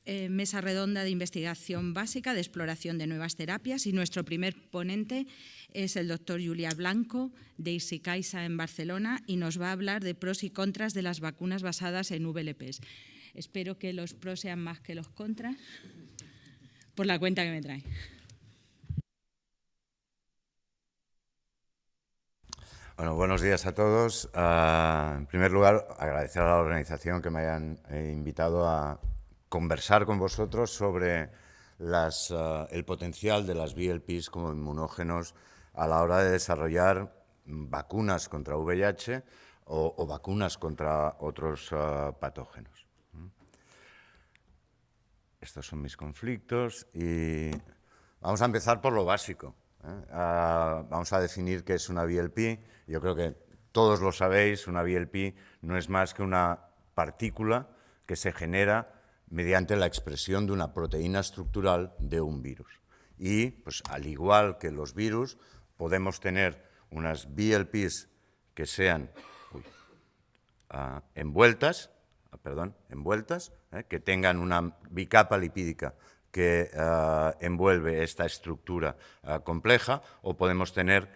mesa redonda de investigación básica de exploración de nuevas terapias, y nuestro primer ponente es el doctor Julià Blanco, de ISICAISA en Barcelona, y nos va a hablar de pros y contras de las vacunas basadas en VLPs. Espero que los pros sean más que los contras, por la cuenta que me trae. Bueno, buenos días a todos. En primer lugar, agradecer a la organización que me hayan invitado a conversar con vosotros sobre el potencial de las VLPs como inmunógenos a la hora de desarrollar vacunas contra VIH o vacunas contra otros patógenos. Estos son mis conflictos y vamos a empezar por lo básico. Vamos a definir qué es una VLP. Yo creo que todos lo sabéis, una VLP no es más que una partícula que se genera mediante la expresión de una proteína estructural de un virus. Y, pues, al igual que los virus, podemos tener unas VLPs que sean envueltas, que tengan una bicapa lipídica que envuelve esta estructura compleja, o podemos tener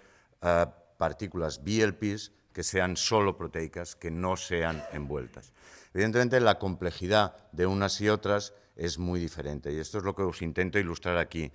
partículas VLPs que sean solo proteicas, que no sean envueltas. Evidentemente, la complejidad de unas y otras es muy diferente, y esto es lo que os intento ilustrar aquí.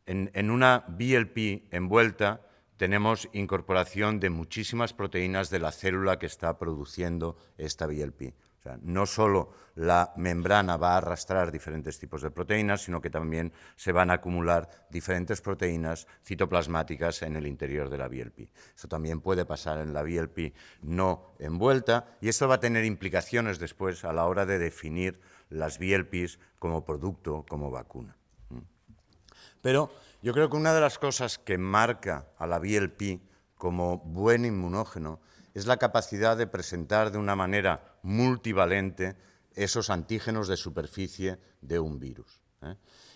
En una VLP envuelta tenemos incorporación de muchísimas proteínas de la célula que está produciendo esta VLP. O sea, no solo la membrana va a arrastrar diferentes tipos de proteínas, sino que también se van a acumular diferentes proteínas citoplasmáticas en el interior de la VLP. Eso también puede pasar en la VLP no envuelta, y esto va a tener implicaciones después a la hora de definir las VLPs como producto, como vacuna. Pero yo creo que una de las cosas que marca a la VLP como buen inmunógeno es la capacidad de presentar de una manera multivalente esos antígenos de superficie de un virus.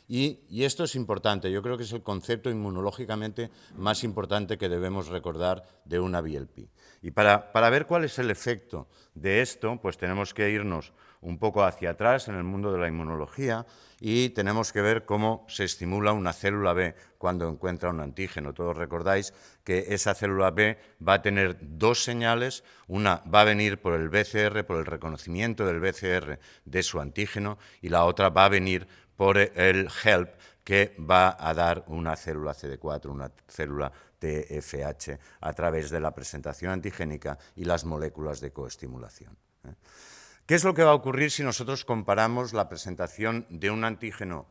Y esto es importante, yo creo que es el concepto inmunológicamente más importante que debemos recordar de una VLP. Y para ver cuál es el efecto de esto, pues tenemos que irnos un poco hacia atrás en el mundo de la inmunología y tenemos que ver cómo se estimula una célula B cuando encuentra un antígeno. Todos recordáis que esa célula B va a tener dos señales. Una va a venir por el BCR, por el reconocimiento del BCR de su antígeno, y la otra va a venir por el HELP, que va a dar una célula CD4, una célula TFH, a través de la presentación antigénica y las moléculas de coestimulación. ¿Qué es lo que va a ocurrir si nosotros comparamos la presentación de un antígeno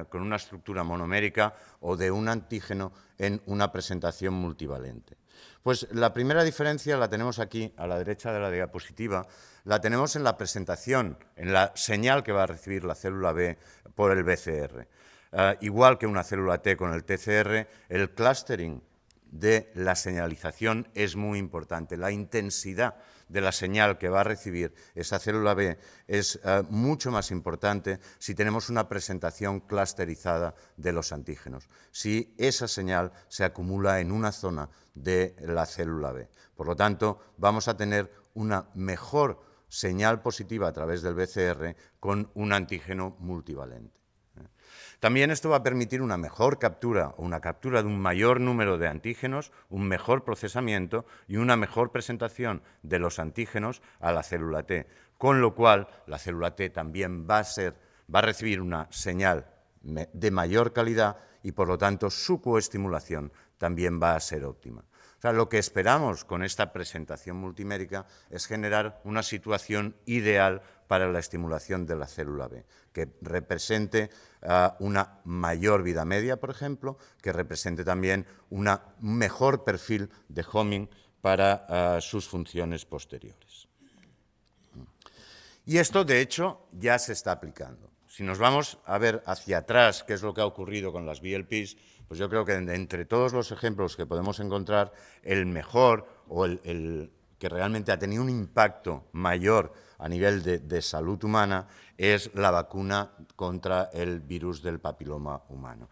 con una estructura monomérica o de un antígeno en una presentación multivalente? Pues la primera diferencia la tenemos aquí, a la derecha de la diapositiva, la tenemos en la presentación, en la señal que va a recibir la célula B por el BCR. Igual que una célula T con el TCR, el clustering de la señalización es muy importante. La intensidad de la señal que va a recibir esa célula B es mucho más importante si tenemos una presentación clusterizada de los antígenos, si esa señal se acumula en una zona de la célula B. Por lo tanto, vamos a tener una mejor señal positiva a través del BCR con un antígeno multivalente. También esto va a permitir una mejor captura o una captura de un mayor número de antígenos, un mejor procesamiento y una mejor presentación de los antígenos a la célula T, con lo cual la célula T también va a recibir una señal de mayor calidad y, por lo tanto, su coestimulación también va a ser óptima. O sea, lo que esperamos con esta presentación multimérica es generar una situación ideal para la estimulación de la célula B, que represente una mayor vida media, por ejemplo, que represente también un mejor perfil de homing para sus funciones posteriores. Y esto, de hecho, ya se está aplicando. Si nos vamos a ver hacia atrás qué es lo que ha ocurrido con las VLPs, pues yo creo que entre todos los ejemplos que podemos encontrar, el mejor o el que realmente ha tenido un impacto mayor a nivel de salud humana es la vacuna contra el virus del papiloma humano.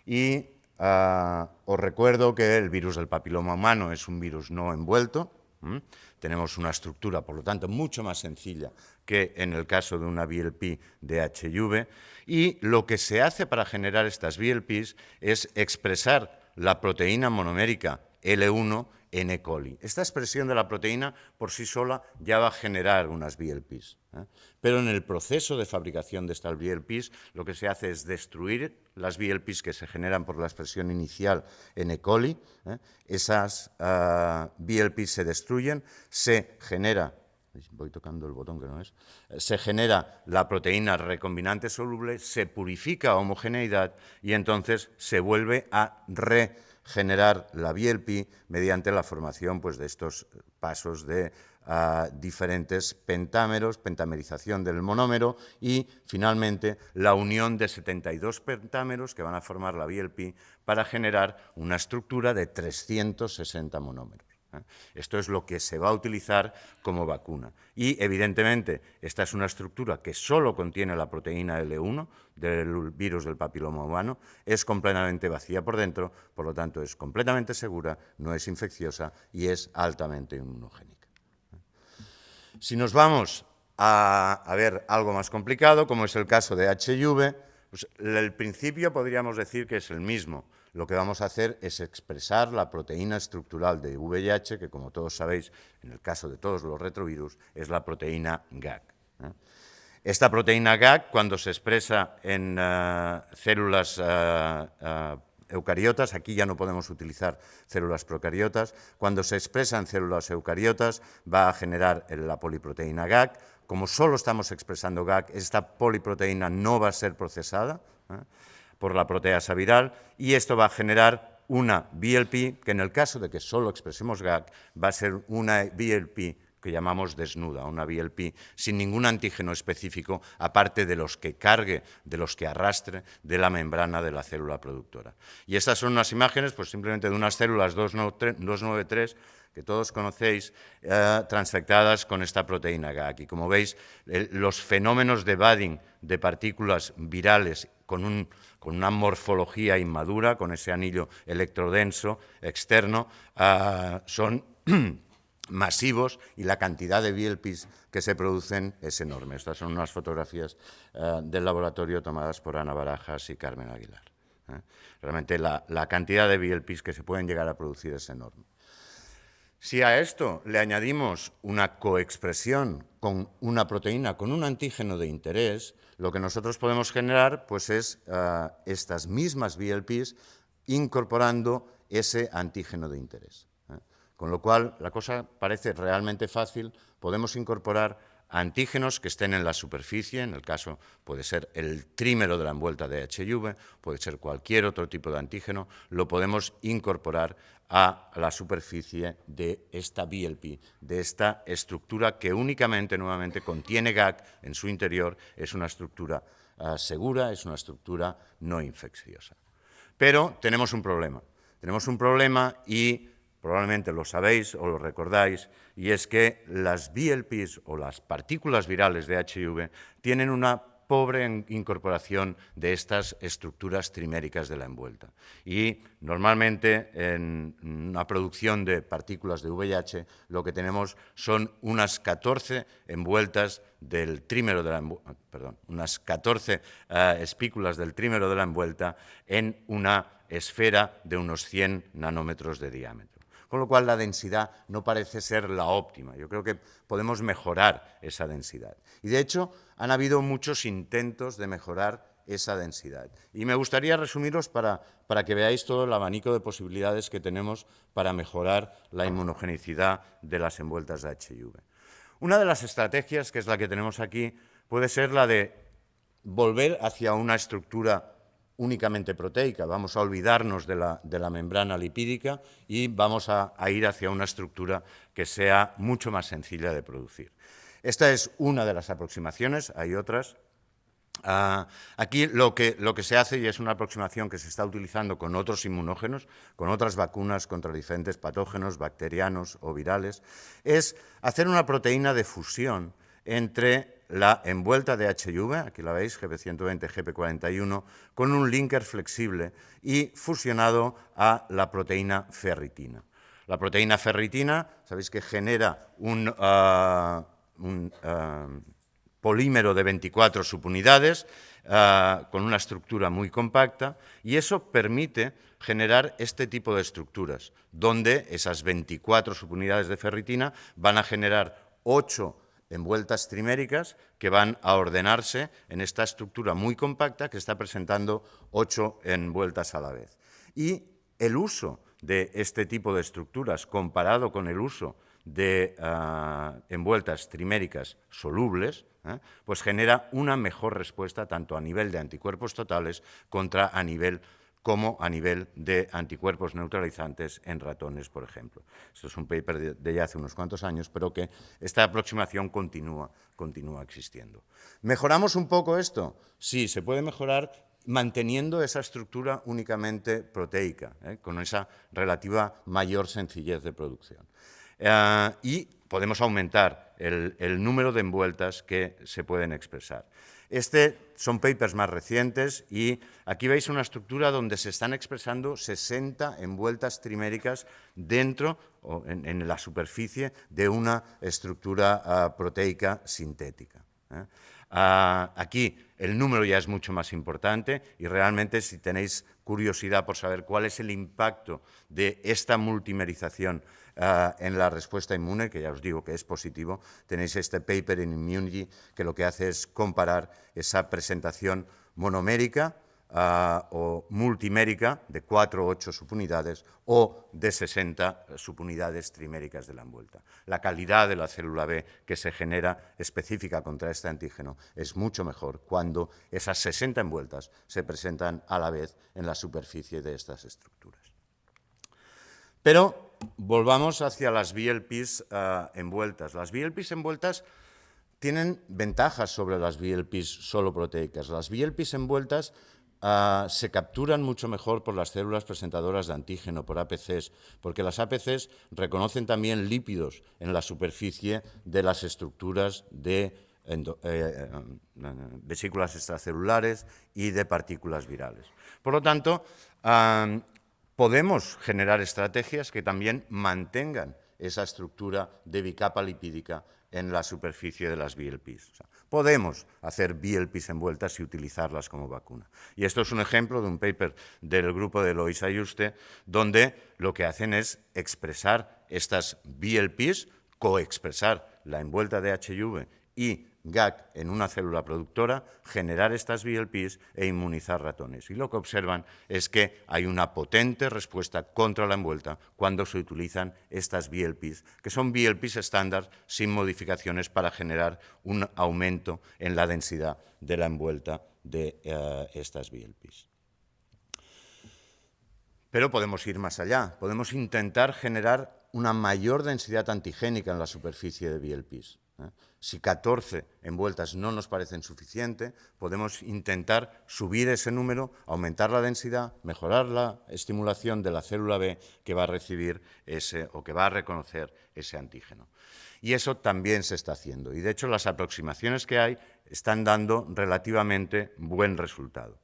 Y os recuerdo que el virus del papiloma humano es un virus no envuelto, Tenemos una estructura, por lo tanto, mucho más sencilla que en el caso de una VLP de HIV, y lo que se hace para generar estas VLPs es expresar la proteína monomérica L1 en E. coli. Esta expresión de la proteína por sí sola ya va a generar unas VLPs, pero en el proceso de fabricación de estas VLPs lo que se hace es destruir las VLPs que se generan por la expresión inicial en E. coli. Esas VLPs se destruyen, se genera, voy tocando el botón que no es, se genera la proteína recombinante soluble, se purifica a homogeneidad y entonces se vuelve a regenerar la VLP mediante la formación, pues, de estos pasos de diferentes pentámeros, pentamerización del monómero y, finalmente, la unión de 72 pentámeros que van a formar la VLP para generar una estructura de 360 monómeros. Esto es lo que se va a utilizar como vacuna. Y, evidentemente, esta es una estructura que solo contiene la proteína L1 del virus del papiloma humano, es completamente vacía por dentro, por lo tanto, es completamente segura, no es infecciosa y es altamente inmunogénica. Si nos vamos a ver algo más complicado, como es el caso de HIV, pues el principio podríamos decir que es el mismo. Lo que vamos a hacer es expresar la proteína estructural de VIH, que, como todos sabéis, en el caso de todos los retrovirus, es la proteína GAG. Esta proteína GAG, cuando se expresa en células eucariotas, aquí ya no podemos utilizar células procariotas, cuando se expresa en células eucariotas va a generar la poliproteína GAG. Como solo estamos expresando GAG, esta poliproteína no va a ser procesada por la proteasa viral y esto va a generar una VLP que, en el caso de que solo expresemos GAG, va a ser una VLP que llamamos desnuda, una VLP sin ningún antígeno específico, aparte de los que cargue, de los que arrastre de la membrana de la célula productora. Y estas son unas imágenes, pues simplemente de unas células 293 que todos conocéis, transfectadas con esta proteína GAG. Y como veis, los fenómenos de budding de partículas virales con una morfología inmadura, con ese anillo electrodenso externo, son masivos y la cantidad de VLPs que se producen es enorme. Estas son unas fotografías del laboratorio tomadas por Ana Barajas y Carmen Aguilar. Realmente la cantidad de VLPs que se pueden llegar a producir es enorme. Si a esto le añadimos una coexpresión con una proteína, con un antígeno de interés, lo que nosotros podemos generar, pues, es estas mismas VLPs incorporando ese antígeno de interés. Con lo cual, la cosa parece realmente fácil. Podemos incorporar antígenos que estén en la superficie, en el caso puede ser el trímero de la envuelta de HIV, puede ser cualquier otro tipo de antígeno, lo podemos incorporar a la superficie de esta VLP, de esta estructura que únicamente, nuevamente, contiene GAG en su interior, es una estructura segura, es una estructura no infecciosa. Pero tenemos un problema y probablemente lo sabéis o lo recordáis, y es que las VLPs o las partículas virales de HIV tienen una pobre incorporación de estas estructuras triméricas de la envuelta. Y normalmente en una producción de partículas de VIH lo que tenemos son unas 14 envueltas del trímero de la envuelta, unas 14 espículas del trímero de la envuelta en una esfera de unos 100 nanómetros de diámetro. Con lo cual la densidad no parece ser la óptima. Yo creo que podemos mejorar esa densidad. Y de hecho han habido muchos intentos de mejorar esa densidad. Y me gustaría resumiros para que veáis todo el abanico de posibilidades que tenemos para mejorar la inmunogenicidad de las envueltas de HIV. Una de las estrategias, que es la que tenemos aquí, puede ser la de volver hacia una estructura únicamente proteica. Vamos a olvidarnos de la membrana lipídica y vamos a ir hacia una estructura que sea mucho más sencilla de producir. Esta es una de las aproximaciones, hay otras. Aquí lo que se hace, y es una aproximación que se está utilizando con otros inmunógenos, con otras vacunas contra diferentes patógenos, bacterianos o virales, es hacer una proteína de fusión entre la envuelta de HIV, aquí la veis, GP120, GP41, con un linker flexible y fusionado a la proteína ferritina. La proteína ferritina, sabéis que genera un polímero de 24 subunidades con una estructura muy compacta, y eso permite generar este tipo de estructuras, donde esas 24 subunidades de ferritina van a generar 8 envueltas triméricas que van a ordenarse en esta estructura muy compacta que está presentando 8 envueltas a la vez. Y el uso de este tipo de estructuras comparado con el uso de envueltas triméricas solubles, pues genera una mejor respuesta tanto a nivel de anticuerpos totales como a nivel de anticuerpos neutralizantes en ratones, por ejemplo. Esto es un paper de ya hace unos cuantos años, pero que esta aproximación continúa existiendo. ¿Mejoramos un poco esto? Sí, se puede mejorar manteniendo esa estructura únicamente proteica, con esa relativa mayor sencillez de producción. Y podemos aumentar el número de envueltas que se pueden expresar. Son papers más recientes y aquí veis una estructura donde se están expresando 60 envueltas triméricas dentro o en la superficie de una estructura proteica sintética. Aquí el número ya es mucho más importante y realmente si tenéis curiosidad por saber cuál es el impacto de esta multimerización en la respuesta inmune, que ya os digo que es positivo, tenéis este paper en Immunity que lo que hace es comparar esa presentación monomérica o multimérica de 4 o 8 subunidades o de 60 subunidades triméricas de la envuelta. La calidad de la célula B que se genera específica contra este antígeno es mucho mejor cuando esas 60 envueltas se presentan a la vez en la superficie de estas estructuras. Pero volvamos hacia las VLPs envueltas. Las VLPs envueltas tienen ventajas sobre las VLPs solo proteicas. Las VLPs envueltas se capturan mucho mejor por las células presentadoras de antígeno, por APCs, porque las APCs reconocen también lípidos en la superficie de las estructuras de vesículas extracelulares y de partículas virales. Por lo tanto, podemos generar estrategias que también mantengan esa estructura de bicapa lipídica en la superficie de las VLPs. O sea, podemos hacer VLPs envueltas y utilizarlas como vacuna. Y esto es un ejemplo de un paper del grupo de Lois Ayuste, donde lo que hacen es expresar estas VLPs, coexpresar la envuelta de HIV y GAC en una célula productora, generar estas VLPs e inmunizar ratones. Y lo que observan es que hay una potente respuesta contra la envuelta cuando se utilizan estas VLPs, que son VLPs estándar sin modificaciones para generar un aumento en la densidad de la envuelta de estas VLPs. Pero podemos ir más allá, podemos intentar generar una mayor densidad antigénica en la superficie de VLPs. Si 14 envueltas no nos parecen suficiente, podemos intentar subir ese número, aumentar la densidad, mejorar la estimulación de la célula B que va a recibir que va a reconocer ese antígeno. Y eso también se está haciendo. Y de hecho las aproximaciones que hay están dando relativamente buen resultado.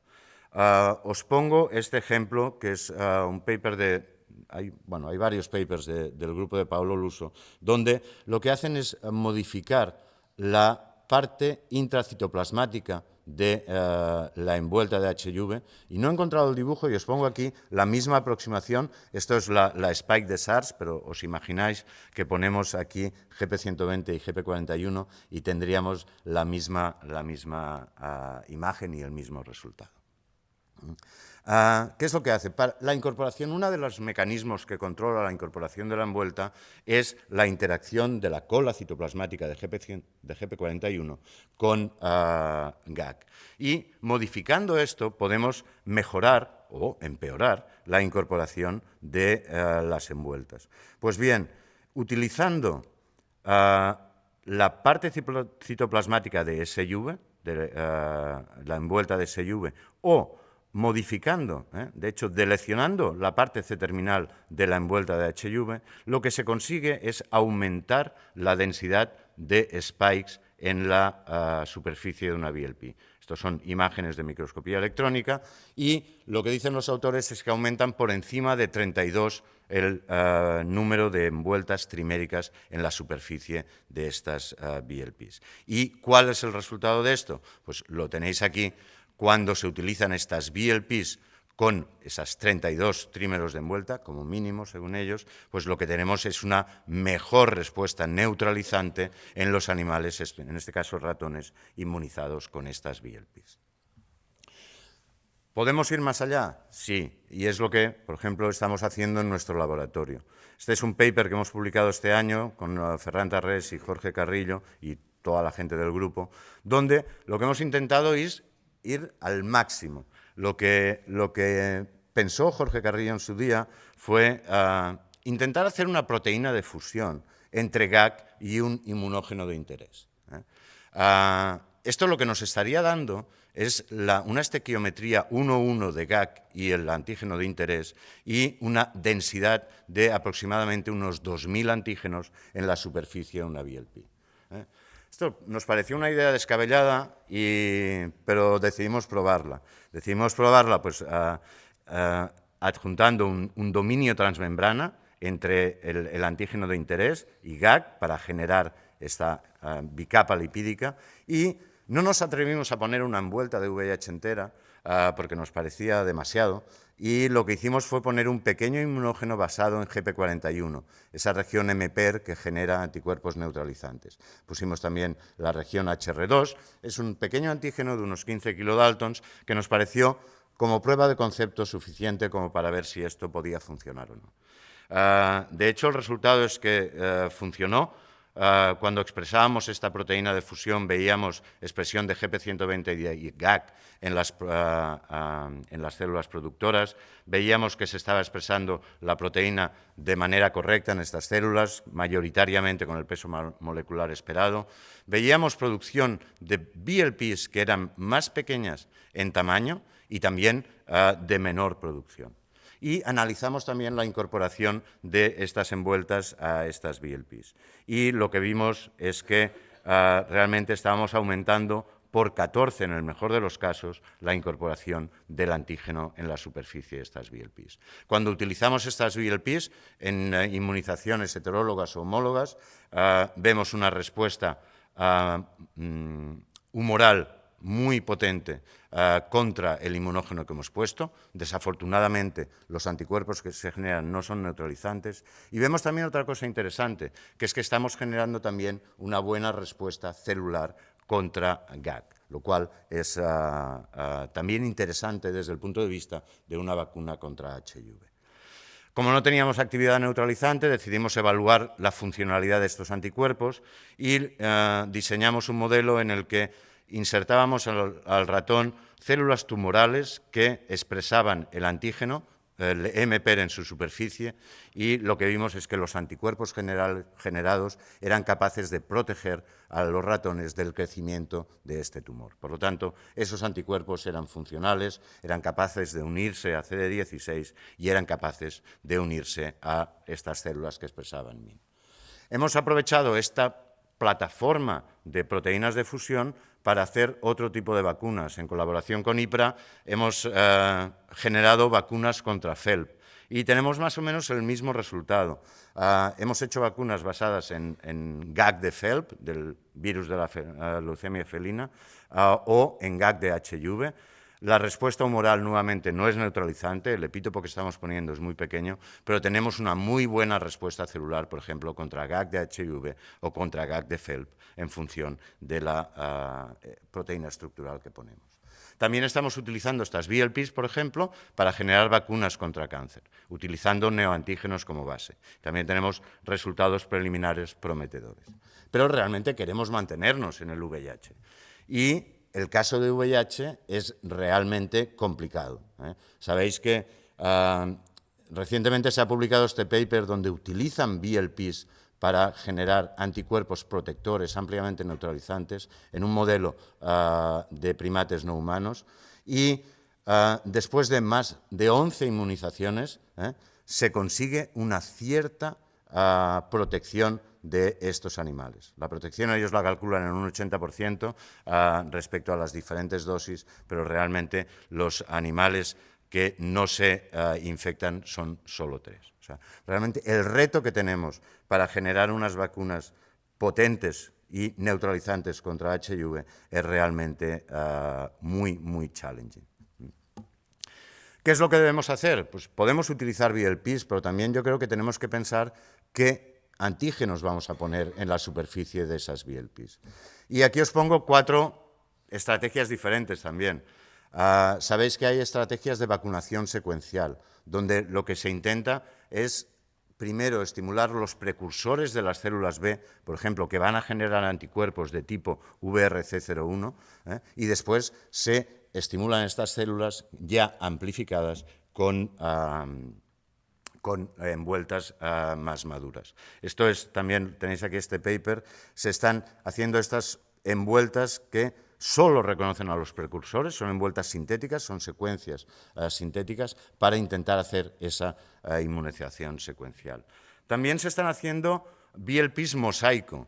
Os pongo este ejemplo que es un paper hay varios papers del grupo de Paolo Luso, donde lo que hacen es modificar la parte intracitoplasmática de la envuelta de HIV, y no he encontrado el dibujo y os pongo aquí la misma aproximación. Esto es la spike de SARS, pero os imagináis que ponemos aquí GP120 y GP41 y tendríamos la misma imagen y el mismo resultado. ¿Qué es lo que hace? Para la incorporación, uno de los mecanismos que controla la incorporación de la envuelta es la interacción de la cola citoplasmática de GP41 con GAC. Y modificando esto podemos mejorar o empeorar la incorporación de las envueltas. Pues bien, utilizando la parte citoplasmática de SUV, de la envuelta de SUV, o modificando, de hecho, deleccionando la parte C-terminal de la envuelta de HIV, lo que se consigue es aumentar la densidad de spikes en la superficie de una VLP. Estos son imágenes de microscopía electrónica y lo que dicen los autores es que aumentan por encima de 32 el número de envueltas triméricas en la superficie de estas VLPs. ¿Y cuál es el resultado de esto? Pues lo tenéis aquí. Cuando se utilizan estas VLPs con esas 32 trímeros de envuelta, como mínimo, según ellos, pues lo que tenemos es una mejor respuesta neutralizante en los animales, en este caso ratones, inmunizados con estas VLPs. ¿Podemos ir más allá? Sí, y es lo que, por ejemplo, estamos haciendo en nuestro laboratorio. Este es un paper que hemos publicado este año con Ferran Tarrés y Jorge Carrillo y toda la gente del grupo, donde lo que hemos intentado es ir al máximo. Lo que pensó Jorge Carrillo en su día fue intentar hacer una proteína de fusión entre GAC y un inmunógeno de interés. Esto lo que nos estaría dando es una estequiometría 1:1 de GAC y el antígeno de interés y una densidad de aproximadamente unos 2.000 antígenos en la superficie de una VLP. Esto nos pareció una idea descabellada, pero decidimos probarla. Decidimos probarla pues, adjuntando un dominio transmembrana entre el antígeno de interés y GAC para generar esta bicapa lipídica y no nos atrevimos a poner una envuelta de VIH entera porque nos parecía demasiado y lo que hicimos fue poner un pequeño inmunógeno basado en GP41, esa región MPER que genera anticuerpos neutralizantes. Pusimos también la región HR2, es un pequeño antígeno de unos 15 kilodaltons que nos pareció como prueba de concepto suficiente como para ver si esto podía funcionar o no. De hecho, el resultado es que funcionó. Cuando expresábamos esta proteína de fusión veíamos expresión de GP120 y GAC en las células productoras, veíamos que se estaba expresando la proteína de manera correcta en estas células, mayoritariamente con el peso molecular esperado, veíamos producción de VLPs que eran más pequeñas en tamaño y también de menor producción. Y analizamos también la incorporación de estas envueltas a estas VLPs. Y lo que vimos es que realmente estábamos aumentando por 14, en el mejor de los casos, la incorporación del antígeno en la superficie de estas VLPs. Cuando utilizamos estas VLPs en inmunizaciones heterólogas o homólogas, vemos una respuesta humoral muy potente contra el inmunógeno que hemos puesto. Desafortunadamente, los anticuerpos que se generan no son neutralizantes. Y vemos también otra cosa interesante, que es que estamos generando también una buena respuesta celular contra GAC, lo cual es también interesante desde el punto de vista de una vacuna contra HIV. Como no teníamos actividad neutralizante, decidimos evaluar la funcionalidad de estos anticuerpos y diseñamos un modelo en el que insertábamos al ratón células tumorales que expresaban el antígeno, el MPER en su superficie, y lo que vimos es que los anticuerpos generados eran capaces de proteger a los ratones del crecimiento de este tumor. Por lo tanto, esos anticuerpos eran funcionales, eran capaces de unirse a CD16 y eran capaces de unirse a estas células que expresaban MIN. Hemos aprovechado esta plataforma de proteínas de fusión para hacer otro tipo de vacunas. En colaboración con IPRA hemos generado vacunas contra FELP y tenemos más o menos el mismo resultado. Hemos hecho vacunas basadas en GAC de FELP, del virus de la leucemia felina, o en GAC de HIV. La respuesta humoral nuevamente no es neutralizante, el epítopo que estamos poniendo es muy pequeño, pero tenemos una muy buena respuesta celular, por ejemplo, contra GAC de HIV o contra GAC de FELP, en función de la proteína estructural que ponemos. También estamos utilizando estas VLPs, por ejemplo, para generar vacunas contra cáncer, utilizando neoantígenos como base. También tenemos resultados preliminares prometedores. Pero realmente queremos mantenernos en el VIH. Y el caso de VIH es realmente complicado. Sabéis que recientemente se ha publicado este paper donde utilizan VLPs para generar anticuerpos protectores ampliamente neutralizantes en un modelo de primates no humanos y después de más de 11 inmunizaciones se consigue una cierta protección de estos animales. La protección ellos la calculan en un 80% respecto a las diferentes dosis, pero realmente los animales que no se infectan son solo 3. O sea, realmente el reto que tenemos para generar unas vacunas potentes y neutralizantes contra HIV es realmente muy, muy challenging. ¿Qué es lo que debemos hacer? Pues podemos utilizar VLPs, pero también yo creo que tenemos que pensar qué antígenos vamos a poner en la superficie de esas VLPs. Y aquí os pongo 4 estrategias diferentes también. Sabéis que hay estrategias de vacunación secuencial, donde lo que se intenta es, primero, estimular los precursores de las células B, por ejemplo, que van a generar anticuerpos de tipo VRC01, y después se estimulan estas células ya amplificadas con envueltas más maduras. Esto es, también tenéis aquí este paper, se están haciendo estas envueltas que solo reconocen a los precursores, son envueltas sintéticas, son secuencias sintéticas para intentar hacer esa inmunización secuencial. También se están haciendo VLPs mosaico,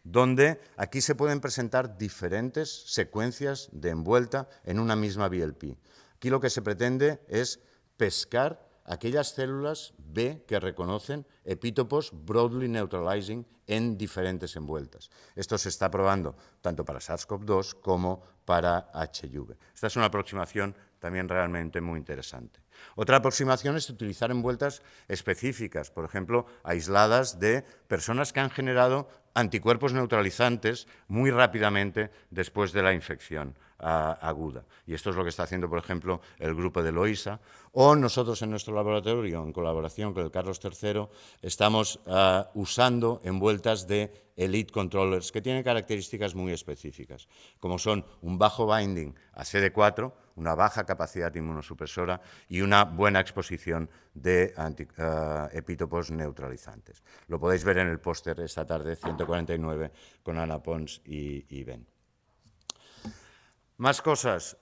donde aquí se pueden presentar diferentes secuencias de envuelta en una misma VLP. Aquí lo que se pretende es pescar aquellas células B que reconocen epítopos broadly neutralizing en diferentes envueltas. Esto se está probando tanto para SARS-CoV-2 como para HIV. Esta es una aproximación también realmente muy interesante. Otra aproximación es utilizar envueltas específicas, por ejemplo, aisladas de personas que han generado anticuerpos neutralizantes muy rápidamente después de la infección aguda. Y esto es lo que está haciendo, por ejemplo, el grupo de Loisa, o nosotros en nuestro laboratorio, en colaboración con el Carlos III, estamos usando envueltas de elite controllers que tienen características muy específicas, como son un bajo binding a CD4, una baja capacidad inmunosupresora y una buena exposición de epítopos neutralizantes. Lo podéis ver en el póster esta tarde, 149, con Ana Pons y Ben. Más cosas.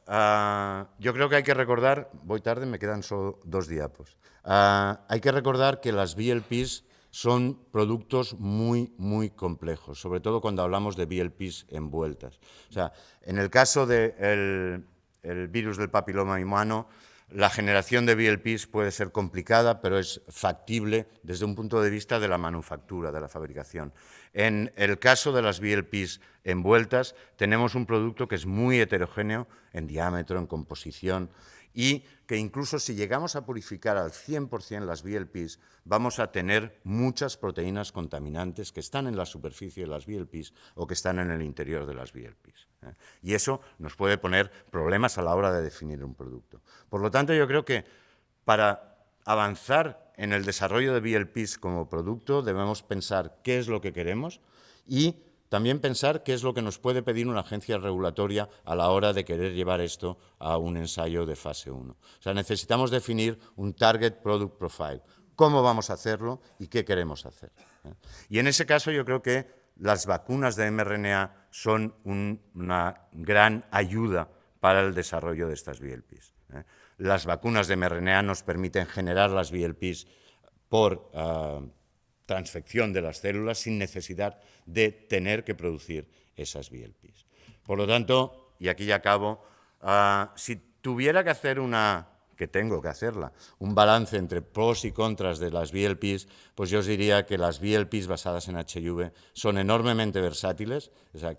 Yo creo que hay que recordar, voy tarde, me quedan solo 2 diapos. Hay que recordar que las VLPs son productos muy, muy complejos, sobre todo cuando hablamos de VLPs envueltas. O sea, en el caso del virus del papiloma humano, la generación de VLPs puede ser complicada, pero es factible desde un punto de vista de la manufactura, de la fabricación. En el caso de las VLPs envueltas, tenemos un producto que es muy heterogéneo en diámetro, en composición, y que incluso si llegamos a purificar al 100% las VLPs, vamos a tener muchas proteínas contaminantes que están en la superficie de las VLPs o que están en el interior de las VLPs. Y eso nos puede poner problemas a la hora de definir un producto. Por lo tanto, yo creo que para avanzar en el desarrollo de VLPs como producto debemos pensar qué es lo que queremos y también pensar qué es lo que nos puede pedir una agencia regulatoria a la hora de querer llevar esto a un ensayo de fase 1. O sea, necesitamos definir un Target Product Profile, cómo vamos a hacerlo y qué queremos hacer. Y en ese caso yo creo que las vacunas de mRNA son una gran ayuda para el desarrollo de estas VLPs. Las vacunas de mRNA nos permiten generar las VLPs por transfección de las células sin necesidad de tener que producir esas VLPs. Por lo tanto, y aquí ya acabo, si tuviera que hacer que tengo que hacerla, un balance entre pros y contras de las VLPs, pues yo os diría que las VLPs basadas en HIV son enormemente versátiles, o sea,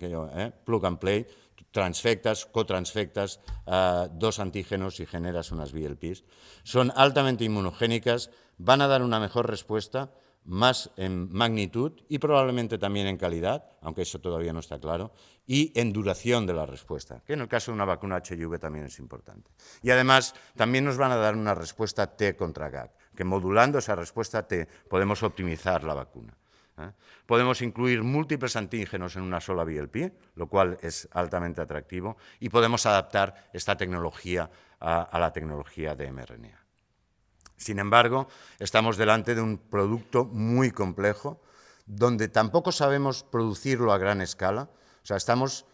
plug and play, transfectas, cotransfectas 2 antígenos y generas unas VLPs. Son altamente inmunogénicas, van a dar una mejor respuesta, más en magnitud y probablemente también en calidad, aunque eso todavía no está claro, y en duración de la respuesta, que en el caso de una vacuna HIV también es importante. Y además también nos van a dar una respuesta T contra GAG, que modulando esa respuesta T podemos optimizar la vacuna. Podemos incluir múltiples antígenos en una sola VLP, lo cual es altamente atractivo, y podemos adaptar esta tecnología a la tecnología de mRNA. Sin embargo, estamos delante de un producto muy complejo, donde tampoco sabemos producirlo a gran escala. O sea, estamos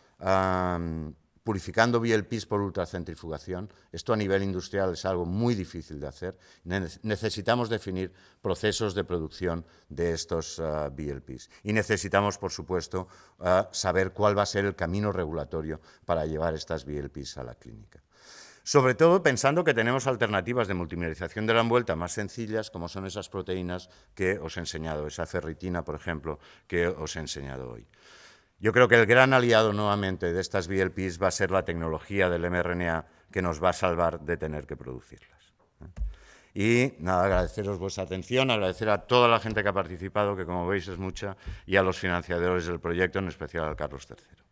purificando VLPs por ultracentrifugación. Esto a nivel industrial es algo muy difícil de hacer. Necesitamos definir procesos de producción de estos VLPs. Y necesitamos, por supuesto, saber cuál va a ser el camino regulatorio para llevar estas VLPs a la clínica. Sobre todo pensando que tenemos alternativas de multimineralización de la envuelta más sencillas, como son esas proteínas que os he enseñado, esa ferritina, por ejemplo, que os he enseñado hoy. Yo creo que el gran aliado nuevamente de estas VLPs va a ser la tecnología del mRNA, que nos va a salvar de tener que producirlas. Y nada, agradeceros vuestra atención, agradecer a toda la gente que ha participado, que como veis es mucha, y a los financiadores del proyecto, en especial al Carlos III.